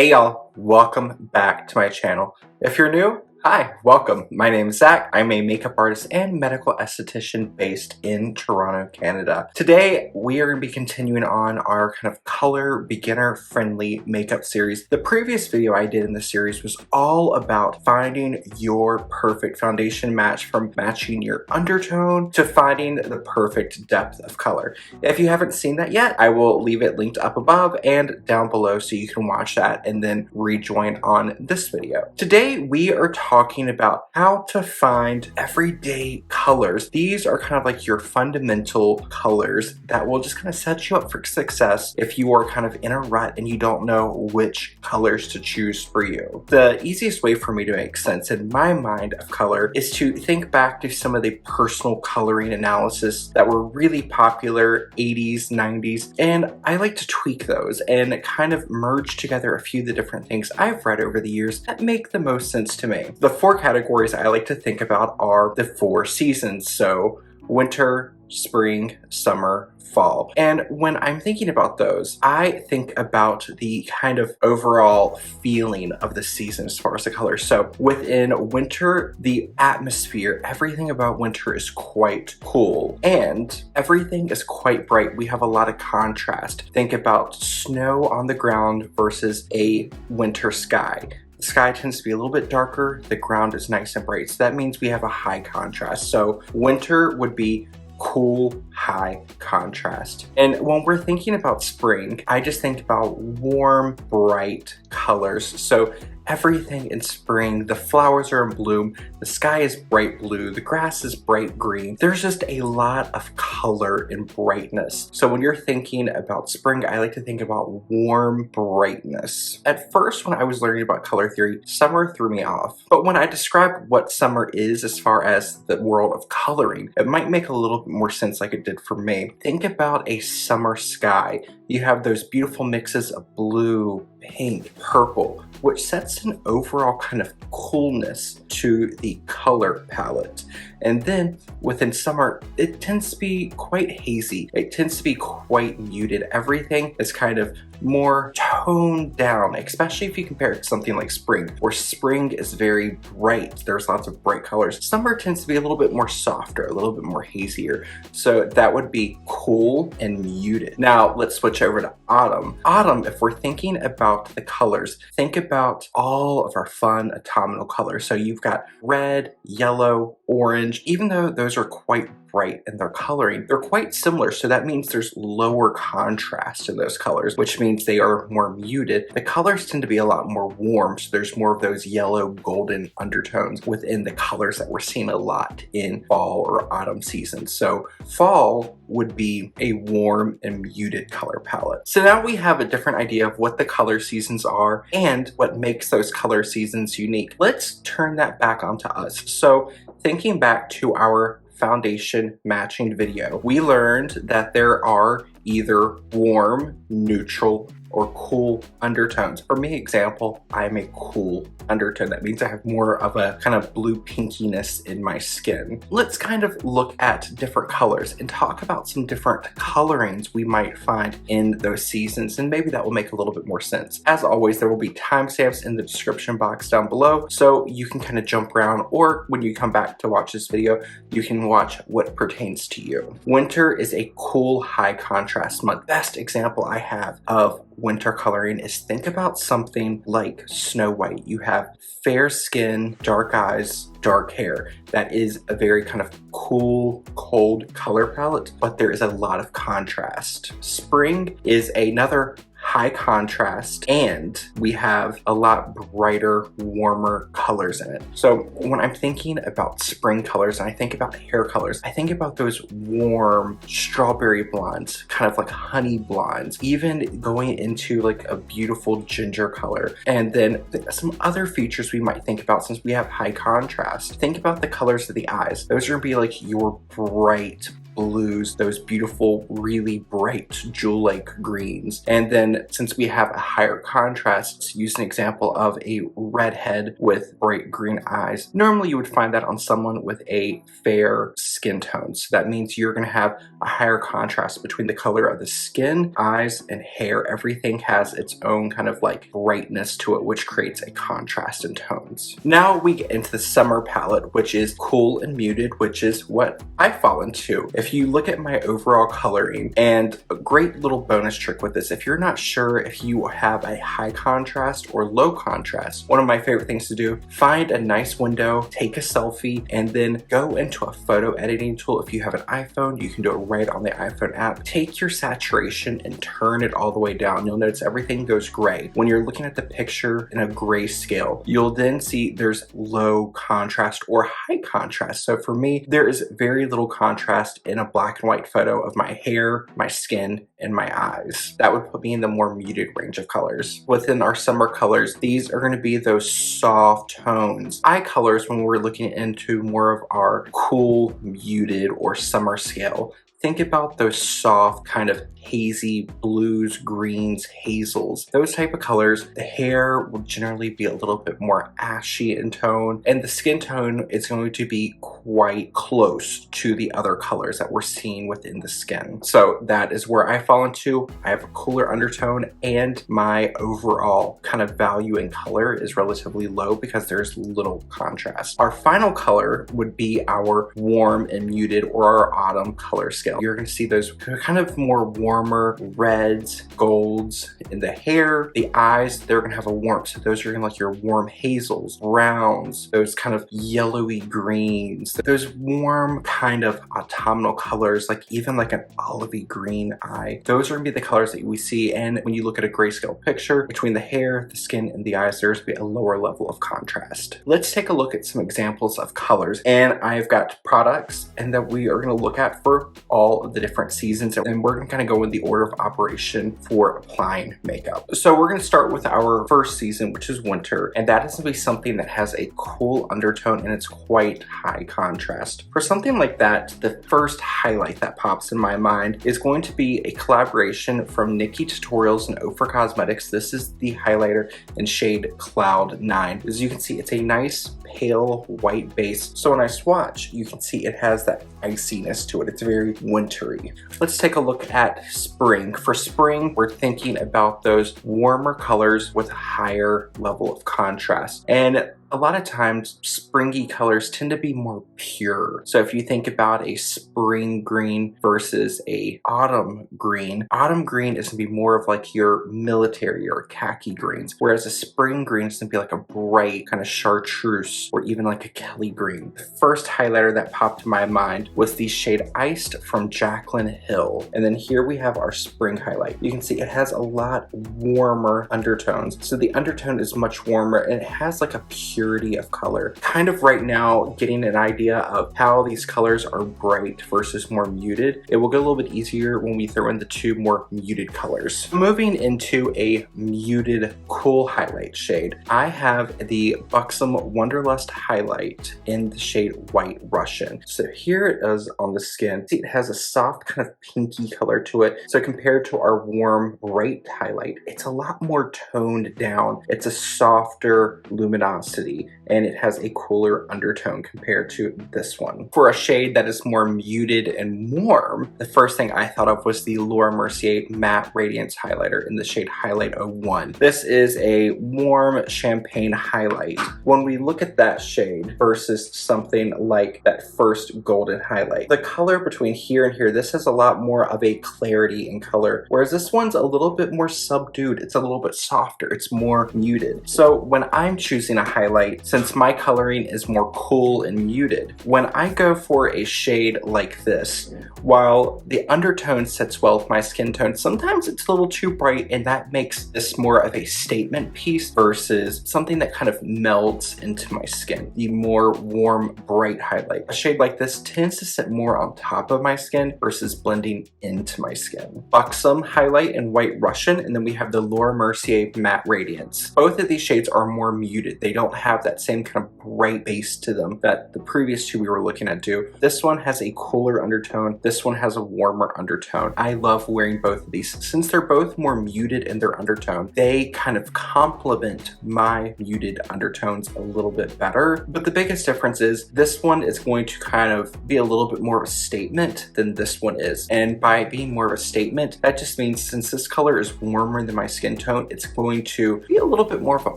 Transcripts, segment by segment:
Hey y'all, welcome back to my channel. If you're new, hi, welcome. My name is Zach. I'm a makeup artist and medical esthetician based in Toronto, Canada. Today, we are going to be continuing on our kind of color beginner-friendly makeup series. The previous video I did in the series was all about finding your perfect foundation match, from matching your undertone to finding the perfect depth of color. If you haven't seen that yet, I will leave it linked up above and down below so you can watch that and then rejoin on this video. Today, we are talking about how to find everyday colors. These are kind of like your fundamental colors that will just kind of set you up for success if you are kind of in a rut and you don't know which colors to choose for you. The easiest way for me to make sense in my mind of color is to think back to some of the personal coloring analysis that were really popular 80s, 90s, and I like to tweak those and kind of merge together a few of the different things I've read over the years that make the most sense to me. The four categories I like to think about are the four seasons. So winter, spring, summer, fall. And when I'm thinking about those, I think about the kind of overall feeling of the season as far as the colors. So within winter, the atmosphere, everything about winter is quite cool and everything is quite bright. We have a lot of contrast. Think about snow on the ground versus a winter sky. The sky tends to be a little bit darker, the ground is nice and bright, so that means we have a high contrast. So winter would be cool, high contrast. And when we're thinking about spring, I just think about warm, bright colors. So everything in spring, the flowers are in bloom, the sky is bright blue, the grass is bright green. There's just a lot of color and brightness. So when you're thinking about spring, I like to think about warm brightness. At first, when I was learning about color theory, summer threw me off. But when I describe what summer is as far as the world of coloring, it might make a little bit more sense like it did for me. Think about a summer sky. You have those beautiful mixes of blue, pink, purple, which sets an overall kind of coolness to the color palette. And then within summer, it tends to be quite hazy. It tends to be quite muted. Everything is kind of more toned down, especially if you compare it to something like spring, where spring is very bright. There's lots of bright colors. Summer tends to be a little bit more softer, a little bit more hazier. So that would be cool and muted. Now let's switch over to autumn. Autumn, if we're thinking about the colors, think about all of our fun autumnal colors. So you've got red, yellow, orange. Even though those are quite bright in their coloring, they're quite similar. So that means there's lower contrast in those colors, which means they are more muted. The colors tend to be a lot more warm. So there's more of those yellow golden undertones within the colors that we're seeing a lot in fall or autumn seasons. So fall would be a warm and muted color palette. So now we have a different idea of what the color seasons are and what makes those color seasons unique. Let's turn that back onto us. So thinking back to our foundation matching video, we learned that there are either warm, neutral, or cool undertones. For me, example, I'm a cool undertone. That means I have more of a kind of blue pinkiness in my skin. Let's kind of look at different colors and talk about some different colorings we might find in those seasons, and maybe that will make a little bit more sense. As always, there will be timestamps in the description box down below, so you can kind of jump around, or when you come back to watch this video, you can watch what pertains to you. Winter is a cool, high contrast month. Best example I have of winter coloring is think about something like Snow White. You have fair skin, dark eyes, dark hair. That is a very kind of cool, cold color palette, but there is a lot of contrast. Spring is another high contrast, and we have a lot brighter, warmer colors in it. So when I'm thinking about spring colors and I think about hair colors, I think about those warm strawberry blondes, kind of like honey blondes, even going into like a beautiful ginger color. And then some other features we might think about since we have high contrast. Think about the colors of the eyes. Those are gonna be like your bright blues, those beautiful, really bright jewel-like greens. And then since we have a higher contrast, to use an example of a redhead with bright green eyes, normally you would find that on someone with a fair skin tone. So that means you're going to have a higher contrast between the color of the skin, eyes, and hair. Everything has its own kind of like brightness to it, which creates a contrast in tones. Now we get into the summer palette, which is cool and muted, which is what I fall into. If you look at my overall coloring, and a great little bonus trick with this, if you're not sure if you have a high contrast or low contrast, one of my favorite things to do, find a nice window, take a selfie, and then go into a photo editing tool. If you have an iPhone, you can do it right on the iPhone app. Take your saturation and turn it all the way down. You'll notice everything goes gray. When you're looking at the picture in a gray scale, you'll then see there's low contrast or high contrast. So for me, there is very little contrast in a black and white photo of my hair, my skin, and my eyes. That would put me in the more muted range of colors. Within our summer colors, these are going to be those soft tones. Eye colors, when we're looking into more of our cool, muted, or summer scale, think about those soft kind of hazy blues, greens, hazels, those type of colors. The hair will generally be a little bit more ashy in tone, and the skin tone is going to be quite close to the other colors that we're seeing within the skin. So that is where I fall into. I have a cooler undertone, and my overall kind of value in color is relatively low because there's little contrast. Our final color would be our warm and muted, or our autumn color scale. You're going to see those kind of more warmer reds, golds in the hair. The eyes, they're going to have a warmth. So those are going to like your warm hazels, browns, those kind of yellowy greens, those warm kind of autumnal colors, like even like an olivey green eye. Those are going to be the colors that we see. And when you look at a grayscale picture, between the hair, the skin, and the eyes, there's going to be a lower level of contrast. Let's take a look at some examples of colors. And I've got products and that we are going to look at for all of the different seasons, and we're going to kind of go in the order of operation for applying makeup. So we're going to start with our first season, which is winter, and that is going to be something that has a cool undertone and it's quite high contrast. For something like that, the first highlight that pops in my mind is going to be a collaboration from Nikki Tutorials and Ophir Cosmetics. This is the highlighter in shade Cloud 9. As you can see, it's a nice pale white base. So when I swatch, you can see it has that iciness to it. It's very wintry. Let's take a look at spring. For spring, we're thinking about those warmer colors with a higher level of contrast. And a lot of times, springy colors tend to be more pure. So if you think about a spring green versus a autumn green is gonna be more of like your military or khaki greens, whereas a spring green is gonna be like a bright kind of chartreuse or even like a Kelly green. The first highlighter that popped to my mind was the shade Iced from Jaclyn Hill. And then here we have our spring highlight. You can see it has a lot warmer undertones. So the undertone is much warmer and it has like a purity of color. Kind of right now getting an idea of how these colors are bright versus more muted. It will get a little bit easier when we throw in the two more muted colors. Moving into a muted cool highlight shade, I have the Buxom Wonderlust highlight in the shade White Russian. So here it is on the skin. See, it has a soft kind of pinky color to it. So compared to our warm bright highlight, it's a lot more toned down. It's a softer luminosity and it has a cooler undertone compared to this one. For a shade that is more muted and warm, the first thing I thought of was the Laura Mercier Matte Radiance Highlighter in the shade Highlight 01. This is a warm champagne highlight. When we look at that shade versus something like that first golden highlight, the color between here and here, this has a lot more of a clarity in color, whereas this one's a little bit more subdued. It's a little bit softer. It's more muted. So when I'm choosing a highlight, since my coloring is more cool and muted, when I go for a shade like this, while the undertone sits well with my skin tone, sometimes it's a little too bright and that makes this more of a statement piece versus something that kind of melds into my skin. The more warm, bright highlight. A shade like this tends to sit more on top of my skin versus blending into my skin. Buxom highlight in White Russian, and then we have the Laura Mercier Matte Radiance. Both of these shades are more muted. They don't have have that same kind of bright base to them that the previous two we were looking at do. This one has a cooler undertone. This one has a warmer undertone. I love wearing both of these. Since they're both more muted in their undertone, they kind of complement my muted undertones a little bit better. But the biggest difference is this one is going to kind of be a little bit more of a statement than this one is. And by being more of a statement, that just means since this color is warmer than my skin tone, it's going to be a little bit more of a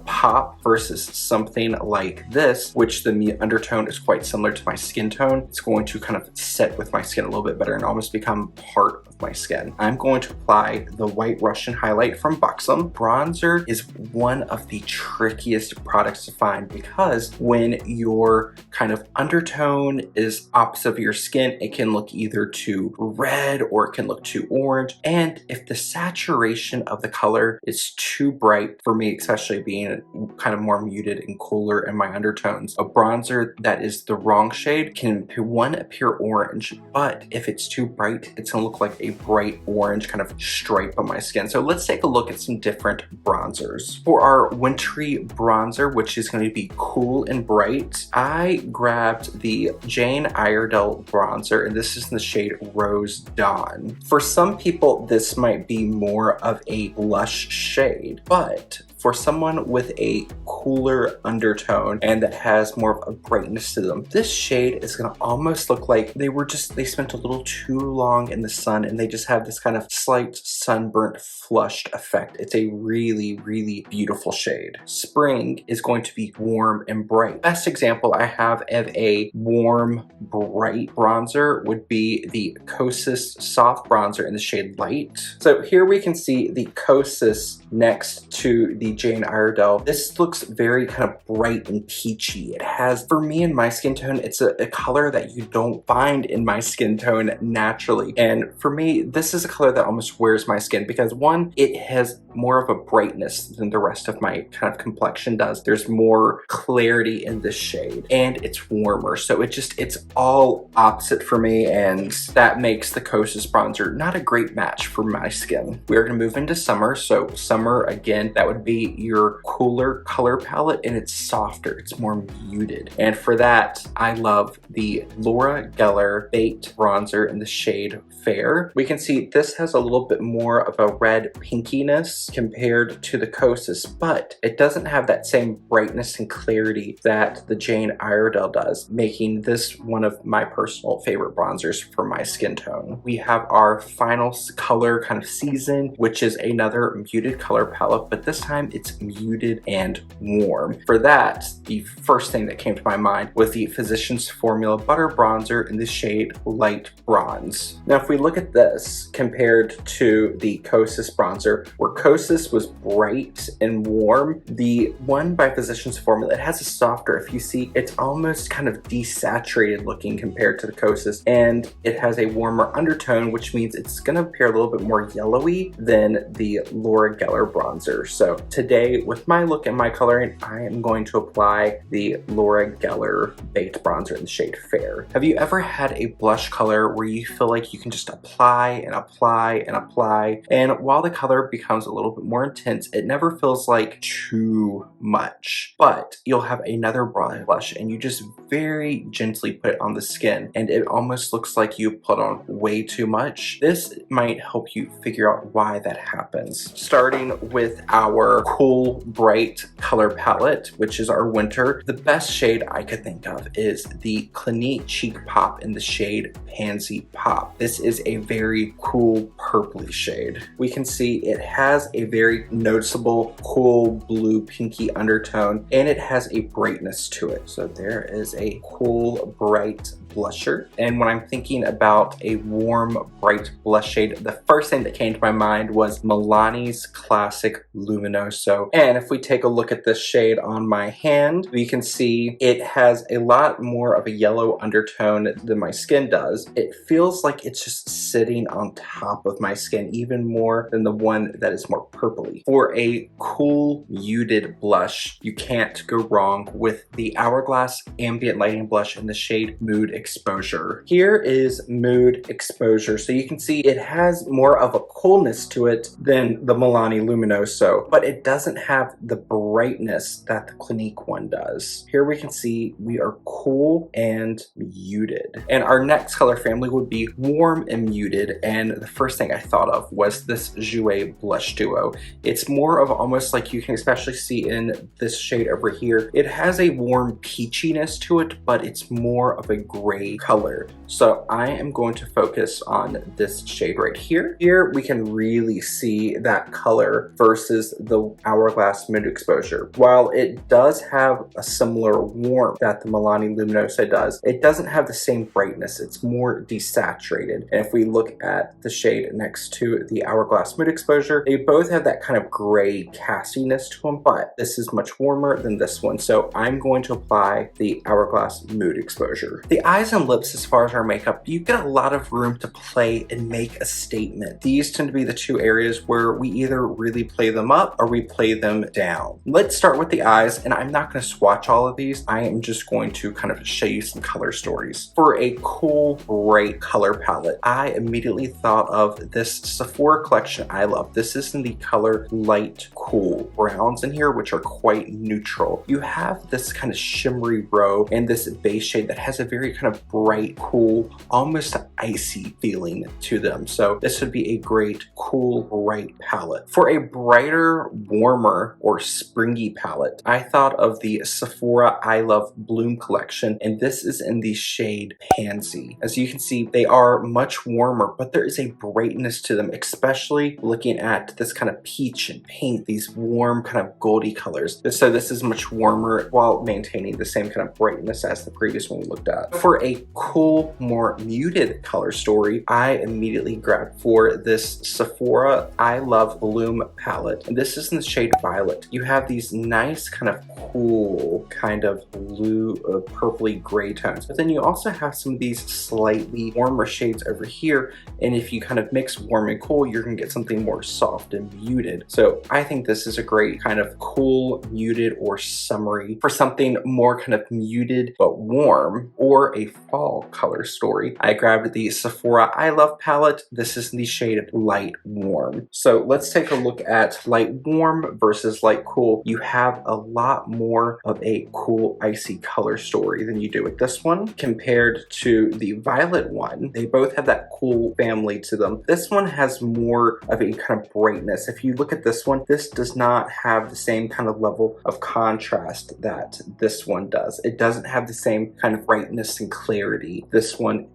pop versus something like this, which the undertone is quite similar to my skin tone. It's going to kind of set with my skin a little bit better and almost become part of my skin. I'm going to apply the White Russian highlight from Buxom. Bronzer is one of the trickiest products to find because when your kind of undertone is opposite of your skin, it can look either too red or it can look too orange. And if the saturation of the color is too bright, for me especially being kind of more muted and cooler in my undertones, a bronzer that is the wrong shade can appear orange, but if it's too bright, it's gonna look like a bright orange kind of stripe on my skin. So let's take a look at some different bronzers. For our wintry bronzer, which is going to be cool and bright, I grabbed the Jane Iredale bronzer, and this is in the shade Rose Dawn. For some people, this might be more of a blush shade, but for someone with a cooler undertone and that has more of a brightness to them, this shade is gonna almost look like they spent a little too long in the sun and they just have this kind of slight sunburnt flushed effect. It's a really, really beautiful shade. Spring is going to be warm and bright. Best example I have of a warm, bright bronzer would be the Kosas Soft Bronzer in the shade Light. So here we can see the Kosas next to the Jane Iredale. This looks very kind of bright and peachy. It has, for me in my skin tone, it's a color that you don't find in my skin tone naturally. And for me, this is a color that almost wears my skin because one, it has more of a brightness than the rest of my kind of complexion does. There's more clarity in this shade and it's warmer. So it's all opposite for me, and that makes the Kosas bronzer not a great match for my skin. We're gonna move into summer. So summer, again, that would be your cooler color palette and it's softer, it's more muted. And for that, I love the Laura Geller Baked Bronzer in the shade Fair. We can see this has a little bit more of a red pinkiness compared to the Kosas, but it doesn't have that same brightness and clarity that the Jane Iredale does, making this one of my personal favorite bronzers for my skin tone. We have our final color kind of season, which is another muted color palette, but this time it's muted and warm. For that, the first thing that came to my mind was the Physicians Formula Butter Bronzer in the shade Light Bronze. Now, if we look at this compared to the Kosas bronzer, where Kosas was bright and warm, the one by Physicians Formula, it has a softer, if you see, it's almost kind of desaturated looking compared to the Kosas, and it has a warmer undertone, which means it's gonna appear a little bit more yellowy than the Laura Geller bronzer. So today, with my look and my coloring, I am going to apply the Laura Geller Baked Bronzer in the shade Fair. Have you ever had a blush color where you feel like you can just apply and apply and apply, and while the color becomes a little bit more intense, it never feels like too much, but you'll have another blush and you just very gently put it on the skin and it almost looks like you put on way too much? This might help you figure out why that happens. Starting with our cool, bright color palette, which is our winter, the best shade I could think of is the Clinique Cheek Pop in the shade Pansy Pop. This is a very cool purpley shade. We can see it has a very noticeable cool blue pinky undertone and it has a brightness to it. So there is a cool bright blusher. And when I'm thinking about a warm bright blush shade, the first thing that came to my mind was Milani's classic Luminoso. And if we take a look at this shade on my hand, we can see it has a lot more of a yellow undertone than my skin does. It feels like it's just sitting on top of my skin even more than the one that is more purpley. For a cool muted blush, you can't go wrong with the Hourglass Ambient Lighting Blush in the shade Mood exposure. Here is mood exposure. So you can see it has more of a coolness to it than the Milani Luminoso, but it doesn't have the brightness that the Clinique one does. Here we can see we are cool and muted. And our next color family would be warm and muted. And the first thing I thought of was this Jouer Blush Duo. It's more of almost like you can especially see in this shade over here. It has a warm peachiness to it, but it's more of a gray color. So I am going to focus on this shade right here. Here we can really see that color versus the Hourglass Mood Exposure. While it does have a similar warmth that the Milani Luminosa does, it doesn't have the same brightness. It's more desaturated. And if we look at the shade next to the Hourglass Mood Exposure, they both have that kind of gray cassiness to them, but this is much warmer than this one. So I'm going to apply the Hourglass Mood Exposure. The eyes and lips, as far as our makeup, you get a lot of room to play and make a statement. These tend to be the two areas where we either really play them up or we play them down. Let's start with the eyes, and I'm not going to swatch all of these. I am just going to kind of show you some color stories. For a cool, bright color palette, I immediately thought of this Sephora collection I love. This is in the color Light Cool. Browns in here, which are quite neutral. You have this kind of shimmery row and this base shade that has a very kind of bright, cool, almost icy feeling to them. So this would be a great, cool, bright palette. For a brighter, warmer, or springy palette, I thought of the Sephora I Love Bloom collection, and this is in the shade Pansy. As you can see, they are much warmer, but there is a brightness to them, especially looking at this kind of peach and pink, these warm kind of goldy colors. So this is much warmer while maintaining the same kind of brightness as the previous one we looked at. For a cool, more muted color story, I immediately grabbed for this Sephora I Love Bloom palette, and this is in the shade Violet. You have these nice kind of cool kind of blue, purpley gray tones, but then you also have some of these slightly warmer shades over here, and if you kind of mix warm and cool, you're gonna get something more soft and muted. So I think this is a great kind of cool, muted, or summery. For something more kind of muted but warm, or a fall color story, I grabbed the Sephora I Love palette. This is the shade Light Warm. So let's take a look at Light Warm versus Light Cool. You have a lot more of a cool, icy color story than you do with this one compared to the Violet one. They both have that cool family to them. This one has more of a kind of brightness. If you look at this one, this does not have the same kind of level of contrast that this one does. It doesn't have the same kind of brightness and clarity this one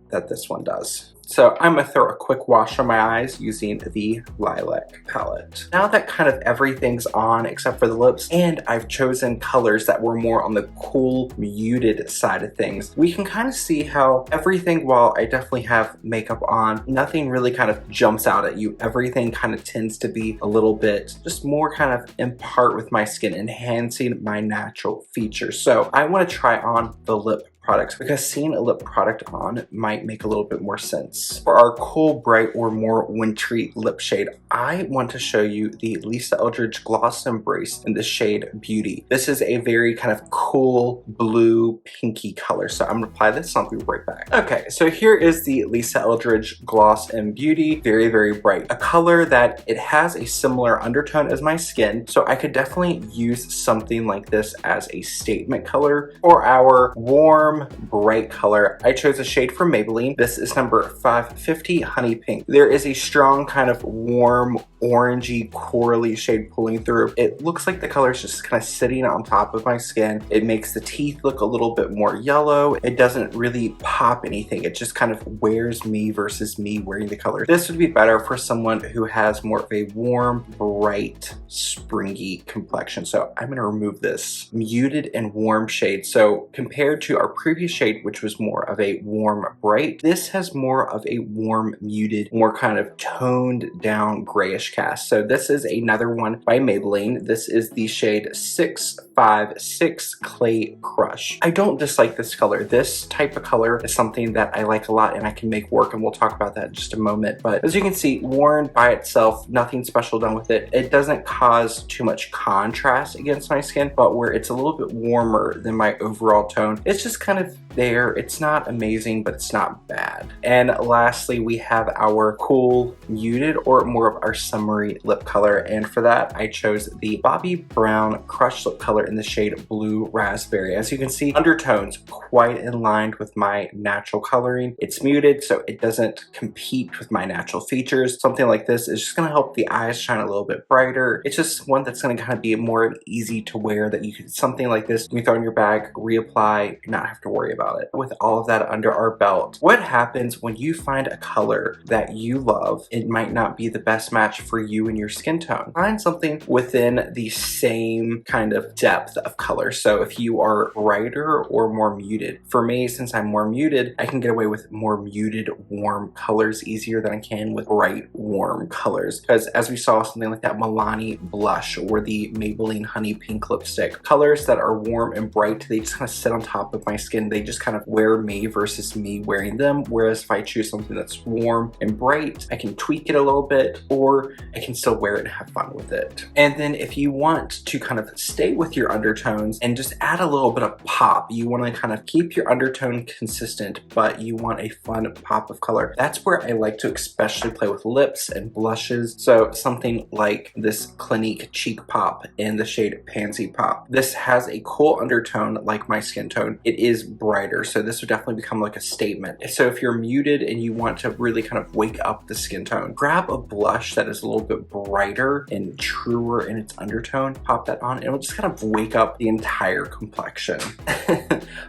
does. So I'm gonna throw a quick wash on my eyes using the Lilac palette. Now that kind of everything's on except for the lips, and I've chosen colors that were more on the cool, muted side of things, we can kind of see how everything, while I definitely have makeup on, nothing really kind of jumps out at you. Everything kind of tends to be a little bit just more kind of in part with my skin, enhancing my natural features. So I wanna try on the lip products because seeing a lip product on might make a little bit more sense. For our cool, bright, or more wintry lip shade, I want to show you the Lisa Eldridge Gloss Embrace in the shade Beauty. This is a very kind of cool blue pinky color. So I'm gonna apply this and I'll be right back. Okay, so here is the Lisa Eldridge Gloss in Beauty. Very, very bright. A color that it has a similar undertone as my skin, so I could definitely use something like this as a statement color. For our warm, bright color, I chose a shade from Maybelline. This is number 550 Honey Pink. There is a strong kind of warm, orangey, corally shade pulling through. It looks like the color is just kind of sitting on top of my skin. It makes the teeth look a little bit more yellow. It doesn't really pop anything. It just kind of wears me versus me wearing the color. This would be better for someone who has more of a warm, bright, springy complexion. So I'm gonna remove this muted and warm shade. So compared to our previous shade, which was more of a warm, bright, this has more of a warm, muted, more kind of toned down grayish Finish Cast. So this is another one by Maybelline. This is the shade 656 Clay Crush. I don't dislike this color. This type of color is something that I like a lot and I can make work, and we'll talk about that in just a moment. But as you can see, worn by itself, nothing special done with it. It doesn't cause too much contrast against my skin, but where it's a little bit warmer than my overall tone, it's just kind of there. It's not amazing, but it's not bad. And lastly, we have our cool muted, or more of our summery lip color, and for that I chose the Bobbi Brown Crush lip color in the shade Blue Raspberry. As you can see, undertones quite in line with my natural coloring. It's muted, so it doesn't compete with my natural features. Something like this is just going to help the eyes shine a little bit brighter. It's just one that's going to kind of be more easy to wear, that you can, something like this, you can throw in your bag, reapply, not have to worry about it. With all of that under our belt, what happens when you find a color that you love? It might not be the best match for you and your skin tone. Find something within the same kind of depth of color. So if you are brighter or more muted, for me, since I'm more muted, I can get away with more muted warm colors easier than I can with bright warm colors, because as we saw, something like that Milani blush or the Maybelline Honey Pink lipstick, colors that are warm and bright, they just kind of sit on top of my skin. They just kind of wear me versus me wearing them. Whereas if I choose something that's warm and bright, I can tweak it a little bit, or I can still wear it and have fun with it. And then if you want to kind of stay with your undertones and just add a little bit of pop, you want to kind of keep your undertone consistent, but you want a fun pop of color, that's where I like to especially play with lips and blushes. So something like this Clinique Cheek Pop in the shade Pansy Pop. This has a cool undertone like my skin tone. It is brighter, so this would definitely become like a statement. So if you're muted and you want to really kind of wake up the skin tone, grab a blush that is a little bit brighter and truer in its undertone, pop that on, and it'll just kind of wake up the entire complexion.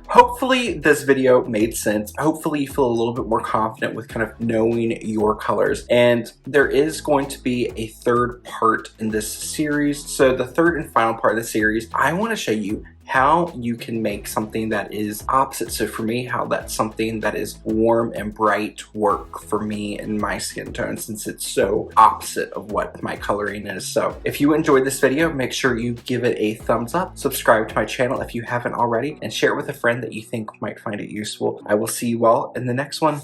Hopefully this video made sense. Hopefully you feel a little bit more confident with kind of knowing your colors. And there is going to be a third part in this series. So the third and final part of the series, I want to show you how you can make something that is opposite. So for me, how that's something that is warm and bright work for me and my skin tone, since it's so opposite of what my coloring is. So if you enjoyed this video, make sure you give it a thumbs up, subscribe to my channel if you haven't already, and share it with a friend that you think might find it useful. I will see you all in the next one.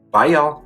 Bye y'all.